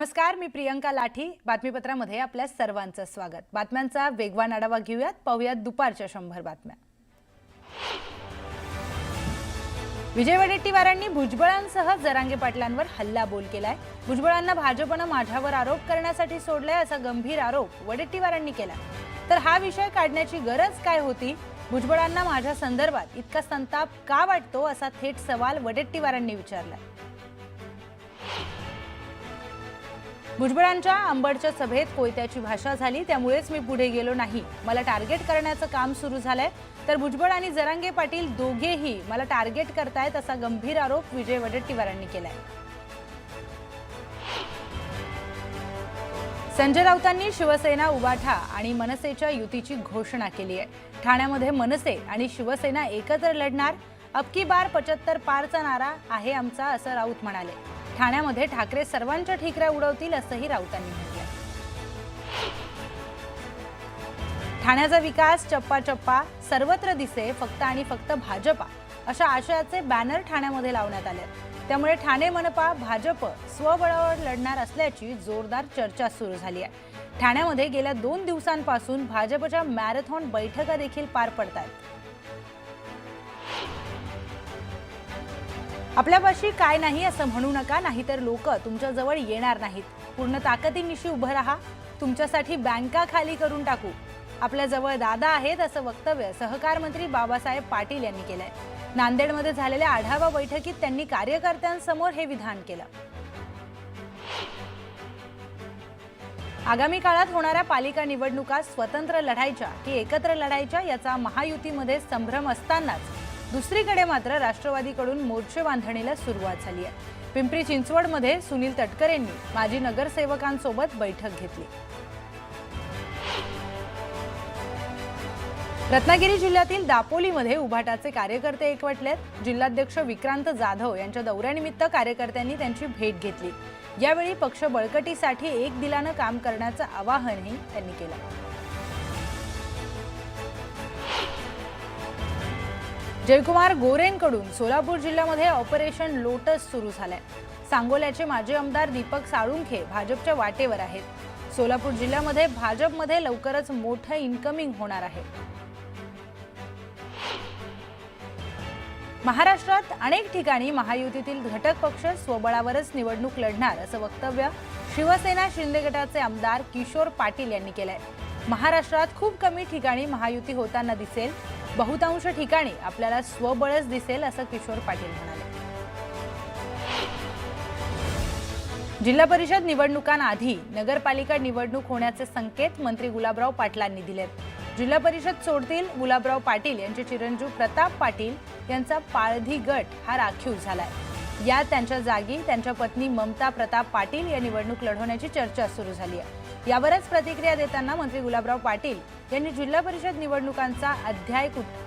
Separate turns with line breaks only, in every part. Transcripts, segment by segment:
नमस्कार, मी प्रियंका लाठी. बातमीपत्रामध्ये आपल्या सर्वांचं स्वागत. बातम्यांचा वेगवान आढावा घेऊयात. पाहूयात दुपारच्या 100 बातम्या. विजय वडेट्टीवारांनी भुजबळांसह जरांगे पाटलांवर हल्लाबोल केलाय. भुजबळांना भाजपनं माझ्यावर आरोप करण्यासाठी सोडलाय असा गंभीर आरोप वडेट्टीवारांनी केला. तर हा विषय काढण्याची गरज काय होती? भुजबळांना माझ्या संदर्भात इतका संताप का वाटतो असा थेट सवाल वडेट्टीवारांनी विचारला. भुजबळांच्या अंबडच्या सभेत कोयत्याची भाषा झाली, त्यामुळेच मी पुढे गेलो नाही. मला टार्गेट करण्याचं काम सुरू झालंय. तर भुजबळ आणि जरांगे पाटील दोघेही मला टार्गेट करतायत असा गंभीर आरोप विजय वडेट्टीवारांनी केलाय. संजय राऊतांनी शिवसेना, उबाठा आणि मनसेच्या युतीची घोषणा केली आहे. ठाण्यामध्ये मनसे आणि शिवसेना एकत्र लढणार. अबकी बार 75 पारचा नारा आहे आमचा, असं राऊत म्हणाले. ठाण्यामध्ये ठाकरे सर्वांच्या ठिकऱ्या उडवतील असंही राऊतांनी म्हटलं. ठाण्याचा विकास चप्पा चप्पा सर्वत्र दिसे, फक्त आणि फक्त भाजपा अशा आशयाचे बॅनर ठाण्यामध्ये लावण्यात आले. त्यामुळे ठाणे मनपा भाजप स्वबळावर लढणार असल्याची जोरदार चर्चा सुरू झाली आहे. ठाण्यामध्ये गेल्या 2 दिवसांपासून भाजपच्या मॅरेथॉन बैठका देखील पार पडतात. आपल्यापाशी काय नाही असं म्हणू नका, नाहीतर लोक तुमच्या जवळ येणार नाहीत. पूर्ण ताकदीनिशी उभं राहा. तुमच्यासाठी बँका खाली करून टाकू. आपल्या जवळ दादा आहेत असं वक्तव्य सहकार मंत्री बाबासाहेब पाटील यांनी केलंय. नांदेडमध्ये झालेल्या आढावा बैठकीत त्यांनी कार्यकर्त्यांसमोर हे विधान केलं. आगामी काळात होणाऱ्या पालिका निवडणुका स्वतंत्र लढायच्या की एकत्र लढायच्या याचा महायुतीमध्ये संभ्रम असतानाच दुसरीकडे मात्र राष्ट्रवादीकडून मोर्चे बांधणीला सुरुवात झाली आहे. पिंपरी चिंचवडमध्ये सुनील तटकरेंनी माजी नगरसेवकांसोबत बैठक घेतली. रत्नागिरी जिल्ह्यातील दापोलीमध्ये उभाटाचे कार्यकर्ते एकवटलेत. जिल्हाध्यक्ष विक्रांत जाधव यांच्या दौऱ्यानिमित्त कार्यकर्त्यांनी त्यांची भेट घेतली. यावेळी पक्ष बळकटीसाठी एक दिलानं काम करण्याचं आवाहनही त्यांनी केलं. जयकुमार गोरेंकडून सोलापूर जिल्ह्यामध्ये ऑपरेशन लोटस सुरू झालंय. सांगोल्याचे माजी आमदार दीपक साळुंखे भाजपच्या वाटेवर आहेत. सोलापूर जिल्ह्यामध्ये भाजपमध्ये लवकरच मोठं इन्कमिंग होणार आहे. महाराष्ट्रात अनेक ठिकाणी महायुतीतील घटक पक्ष स्वबळावरच निवडणूक लढणार असं वक्तव्य शिवसेना शिंदे गटाचे आमदार किशोर पाटील यांनी केलंय. महाराष्ट्रात खूप कमी ठिकाणी महायुती होताना दिसेल, बहुतांश ठिकाणी आपल्याला स्वबळच दिसेल असं किशोर पाटील म्हणाले. जिल्हा परिषद निवडणुकांआधी नगरपालिका निवडणूक होण्याचे संकेत मंत्री गुलाबराव पाटलांनी दिलेत. जिल्हा परिषद सोडतील गुलाबराव पाटील यांचे चिरंजीव प्रताप पाटील यांचा पाळधी गट हा राखीव झालाय. यात त्यांच्या जागी त्यांच्या पत्नी ममता प्रताप पाटील या निवडणूक लढवण्याची चर्चा सुरू झाली आहे. यावरच प्रतिक्रिया देताना मंत्री गुलाबराव पाटील यांनी जिल्हा परिषद निवडणुकांचा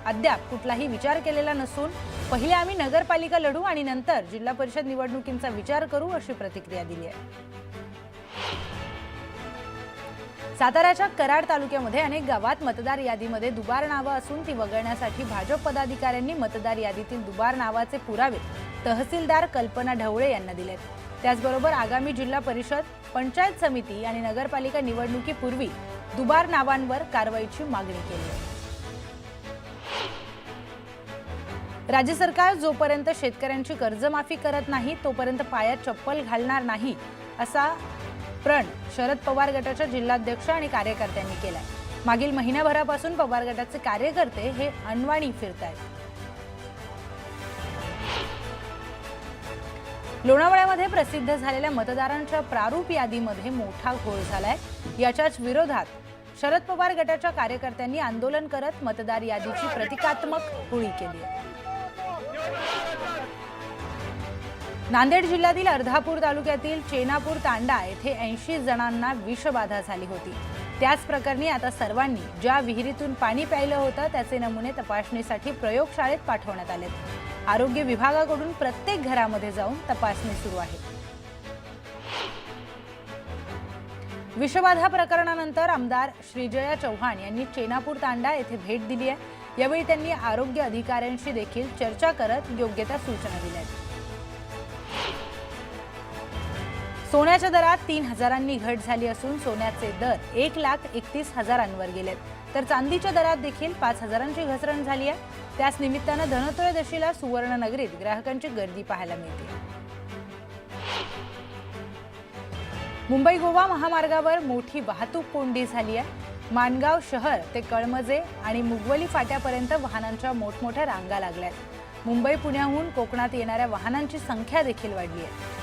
अद्याप कुठलाही विचार केलेला नसून पहिले आम्ही नगरपालिका लढू आणि नंतर जिल्हा परिषद निवडणुकींचा विचार करू अशी प्रतिक्रिया दिली आहे. साताऱ्याच्या कराड तालुक्यामध्ये अनेक गावात मतदार यादीमध्ये दुबार नावं असून ती वगळण्यासाठी भाजप पदाधिकाऱ्यांनी मतदार यादीतील दुबार नावाचे पुरावे तहसीलदार कल्पना ढवळे यांना दिलेत. त्याचबरोबर आगामी जिल्हा परिषद, पंचायत समिती आणि नगरपालिका निवडणुकीपूर्वी दुबार नावांवर कारवाईची मागणी केली आहे. राज्य सरकार जोपर्यंत शेतकऱ्यांची कर्जमाफी करत नाही तोपर्यंत पायात चप्पल घालणार नाही असा प्रण शरद पवार गटाच्या जिल्हाध्यक्ष आणि कार्यकर्त्यांनी केलाय. मागील महिन्याभरापासून पवार गटाचे कार्यकर्ते हे अनवाणी फिरतायत. लोणावळ्यामध्ये प्रसिद्ध झालेल्या मतदारांच्या प्रारूप यादीमध्ये मोठा घोळ झालाय. याच्याच विरोधात शरद पवार गटाच्या कार्यकर्त्यांनी आंदोलन करत मतदार यादीची प्रतिकात्मक होळी केली आहे. नांदेड जिल्ह्यातील अर्धापूर तालुक्यातील चेनापूर तांडा येथे 80 जणांना विषबाधा झाली होती. त्याच प्रकरणी आता सर्वांनी ज्या विहिरीतून पाणी प्यायलं होतं त्याचे नमुने तपासणीसाठी प्रयोगशाळेत पाठवण्यात आले. आरोग्य विभागाकडून प्रत्येक घरामध्ये जाऊन तपासणी सुरू आहे. विषबाधा प्रकरणानंतर आमदार श्रीजया चव्हाण यांनी चेनापूर तांडा येथे भेट दिली आहे. यावेळी त्यांनी आरोग्य अधिकाऱ्यांशी देखील चर्चा करत योग्य त्या सूचना दिल्या. सोन्याच्या दरात 3,000 घट झाली असून सोन्याचे दर 1,31,000 गेलेत, तर चांदीच्या दरात देखील 5,000ची घसरण झाली आहे. त्याच निमित्तानं धनत्रयोदशीला सुवर्णनगरीत ग्राहकांची गर्दी पाहायला मिळते. मुंबई गोवा महामार्गावर मोठी वाहतूक कोंडी झाली आहे. माणगाव शहर ते कळमजे आणि मुगवली फाट्यापर्यंत वाहनांच्या मोठमोठ्या रांगा लागल्यात. मुंबई पुण्याहून कोकणात येणाऱ्या वाहनांची संख्या देखील वाढली आहे.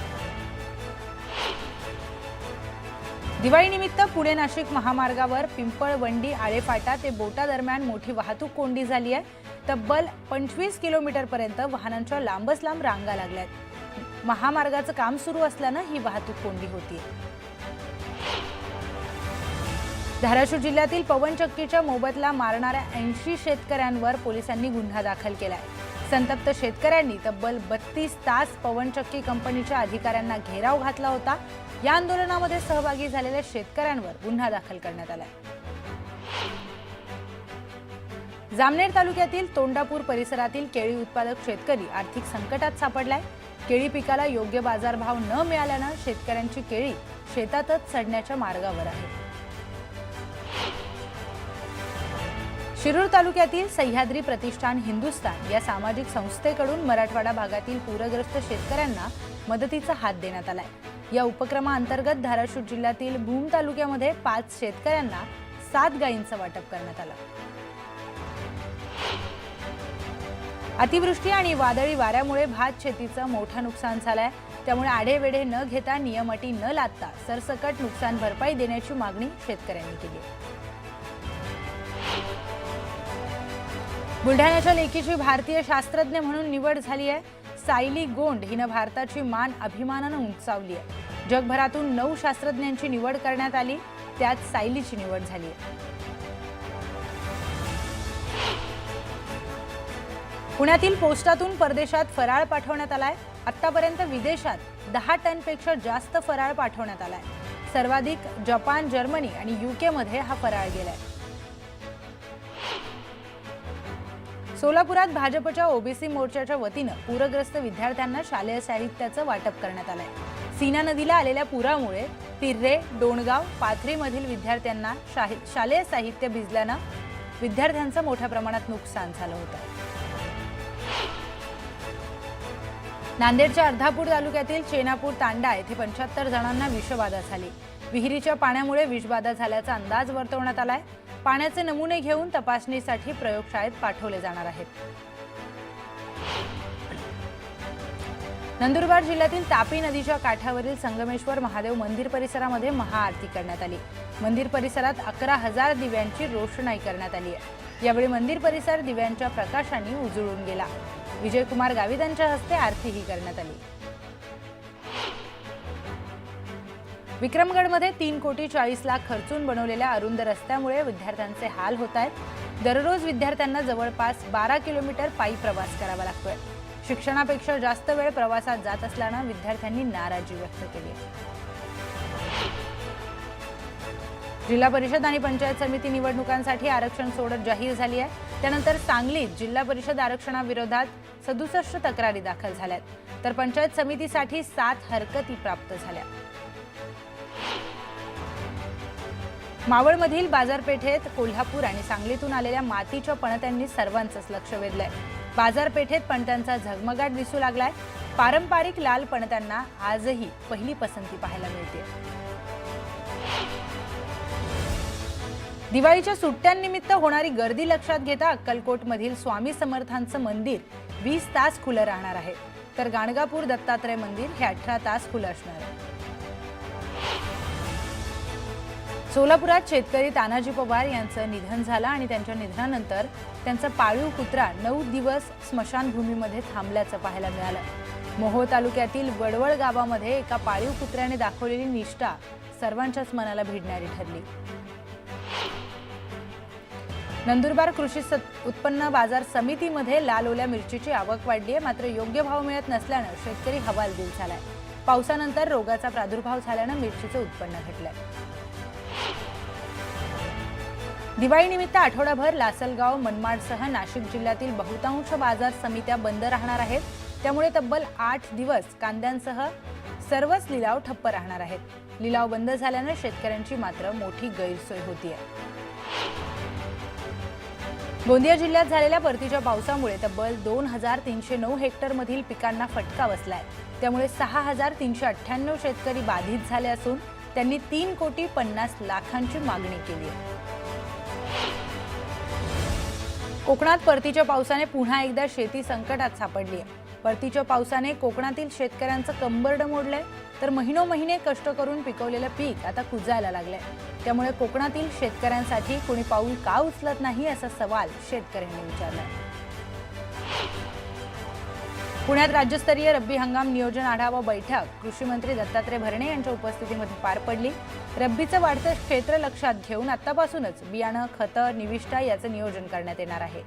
दिवाळीनिमित्त पुणे नाशिक महामार्गावर पिंपळवंडी आळेफाटा ते बोटा दरम्यान मोठी वाहतूक कोंडी झाली आहे. तब्बल 25 किलोमीटरपर्यंत वाहनांच्या लांबच लांब रांगा लागल्यात. महामार्गाचं काम सुरू असल्यानं ही वाहतूक कोंडी होतीये. धाराशिव जिल्ह्यातील पवनचक्कीच्या मोबदला मारणाऱ्या 80 शेतकऱ्यांवर पोलिसांनी गुन्हा दाखल केलाय. संतप्त शेतकऱ्यांनी तब्बल 32 तास पवनचक्की कंपनीच्या अधिकाऱ्यांना घेराव घातला होता. या आंदोलनामध्ये सहभागी झालेल्या शेतकऱ्यांवर गुन्हा दाखल करण्यात आलाय. जामनेर तालुक्यातील तोंडापूर परिसरातील केळी उत्पादक शेतकरी आर्थिक संकटात सापडलाय. केळी पिकाला योग्य बाजारभाव न मिळाल्यानं शेतकऱ्यांची केळी शेतातच सडण्याच्या मार्गावर आहे. शिरूर तालुक्यातील सह्याद्री प्रतिष्ठान हिंदुस्थान या सामाजिक संस्थेकडून मराठवाडा भागातील पूरग्रस्त शेतकऱ्यांना मदतीचा हात देण्यात आलाय. या उपक्रमाअंतर्गत धाराशिव जिल्ह्यातील भूम तालुक्यामध्ये 5 शेतकऱ्यांना 7 गायींचं वाटप करण्यात आलं. अतिवृष्टी आणि वादळी वाऱ्यामुळे भात शेतीचं मोठं नुकसान झालंय. त्यामुळे आढेवेढे न घेता नियम अटी न लादता सरसकट नुकसान भरपाई देण्याची मागणी शेतकऱ्यांनी केली. बुलढाण्याच्या लेकीची भारतीय शास्त्रज्ञ म्हणून निवड झाली आहे. सायली गोंड हिनं भारताची मान अभिमानानं उंचावली आहे. जगभरातून 9 शास्त्रज्ञांची निवड करण्यात आली, त्यात सायलीची निवड झाली आहे. पुण्यातील पोस्टातून परदेशात फराळ पाठवण्यात आलाय. आतापर्यंत विदेशात 10 टनपेक्षा जास्त फराळ पाठवण्यात आलाय. सर्वाधिक जपान, जर्मनी आणि UK मध्ये हा फराळ गेलाय. सोलापुरात भाजपच्या ओबीसी मोर्चाच्या वतीनं पूरग्रस्त विद्यार्थ्यांना शालेय साहित्याचं वाटप करण्यात आलंय. सीना नदीला आलेल्या पुरामुळे तिर्रे, डोणगाव, पाथरीमधील विद्यार्थ्यांना शालेय साहित्य भिजल्यानं विद्यार्थ्यांचं मोठ्या प्रमाणात नुकसान झालं होतं. नांदेडच्या अर्धापूर तालुक्यातील चेनापूर तांडा येथे 75 जणांना विषबाधा झाली. विहिरीच्या पाण्यामुळे विषबाधा झाल्याचा अंदाज वर्तवण्यात आलाय. पाण्याचे नमुने घेऊन तपासणीसाठी प्रयोगशाळेत पाठवले जाणार आहेत. नंदुरबार जिल्ह्यातील तापी नदीच्या काठावरील संगमेश्वर महादेव मंदिर परिसरामध्ये महाआरती करण्यात आली. मंदिर परिसरात 11,000 दिव्यांची रोषणाई करण्यात आली आहे. यावेळी मंदिर परिसर दिव्यांच्या प्रकाशाने उजळून गेला. विजयकुमार गावित यांच्या हस्ते आरतीही करण्यात आली. विक्रमगडमध्ये 3,40,00,000 खर्चून बनवलेल्या अरुंद रस्त्यामुळे विद्यार्थ्यांचे हाल होत आहेत. दररोज विद्यार्थ्यांना जवळपास 12 किलोमीटर पायी प्रवास करावा लागतोय. शिक्षणापेक्षा जास्त वेळ प्रवासात जात असल्यानं विद्यार्थ्यांनी नाराजी व्यक्त केली. जिल्हा परिषद आणि पंचायत समिती निवडणुकांसाठी आरक्षण सोडत जाहीर झाली आहे. त्यानंतर सांगलीत जिल्हा परिषद आरक्षणाविरोधात 67 तक्रारी दाखल झाल्यात, तर पंचायत समितीसाठी 7 हरकती प्राप्त झाल्या. मावळमधील बाजारपेठेत कोल्हापूर आणि सांगलीतून आलेल्या मातीच्या पणत्यांनी सर्वांचंच लक्ष वेधलंय. बाजारपेठेत पणत्यांचा झगमगाट दिसू लागलाय. पारंपरिक लाल पणत्यांना आजही पहिली पसंती पाहायला मिळते. दिवाळीच्या सुट्ट्यांनिमित्त होणारी गर्दी लक्षात घेता अक्कलकोटमधील स्वामी समर्थांचं मंदिर 20 तास खुलं राहणार आहे, तर गाणगापूर दत्तात्रय मंदिर हे 18 तास खुलं असणार आहे. सोलापुरात शेतकरी तानाजी पवार यांचं निधन झालं आणि त्यांच्या निधनानंतर त्यांचा पाळीव कुत्रा 9 दिवस स्मशानभूमीमध्ये थांबल्याचं पाहायला मिळालं. मोहोळ तालुक्यातील वडवळ गावामध्ये एका पाळीव कुत्र्याने दाखवलेली निष्ठा सर्वांच्याच मनाला भिडणारी ठरली. नंदुरबार कृषी उत्पन्न बाजार समितीमध्ये लाल ओल्या मिरचीची आवक वाढली आहे, मात्र योग्य भाव मिळत नसल्यानं शेतकरी हवालदिल झालाय. पावसानंतर रोगाचा प्रादुर्भाव झाल्यानं मिरचीचं उत्पन्न घटलंय. दिवाळीनिमित्त आठवडाभर लासलगाव, मनमाडसह नाशिक जिल्ह्यातील बहुतांश बाजार समित्या बंद राहणार आहेत. त्यामुळे तब्बल 8 दिवस कांद्यांसह सर्वच लिलाव ठप्प राहणार आहेत. लिलाव बंद झाल्याने शेतकऱ्यांची मात्र मोठी गैरसोय होतीये. गोंदिया जिल्ह्यात झालेल्या परतीच्या पावसामुळे तब्बल 2309 हेक्टरमधील पिकांना फटका बसलाय. त्यामुळे 6398 शेतकरी बाधित झाले असून त्यांनी 3,50,00,000ची मागणी केली आहे. कोकणात परतीच्या पावसाने पुन्हा एकदा शेती संकटात सापडली आहे. परतीच्या पावसाने कोकणातील शेतकऱ्यांचं कंबरडं मोडलंय, तर महिनोमहिने कष्ट करून पिकवलेलं पीक आता कुजायला लागलंय. त्यामुळे कोकणातील शेतकऱ्यांसाठी कोणी पाऊल का उचलत नाही असा सवाल शेतकऱ्यांनी विचारलाय. पुण्यात राज्यस्तरीय रब्बी हंगाम नियोजन आढावा बैठक कृषी मंत्री दत्तात्रय भरणे यांच्या उपस्थितीमध्ये पार पडली. रब्बीचं वाढतं क्षेत्र लक्षात घेऊन आतापासूनच बियाणं, खतं, निविष्ठा याचं नियोजन करण्यात येणार आहे.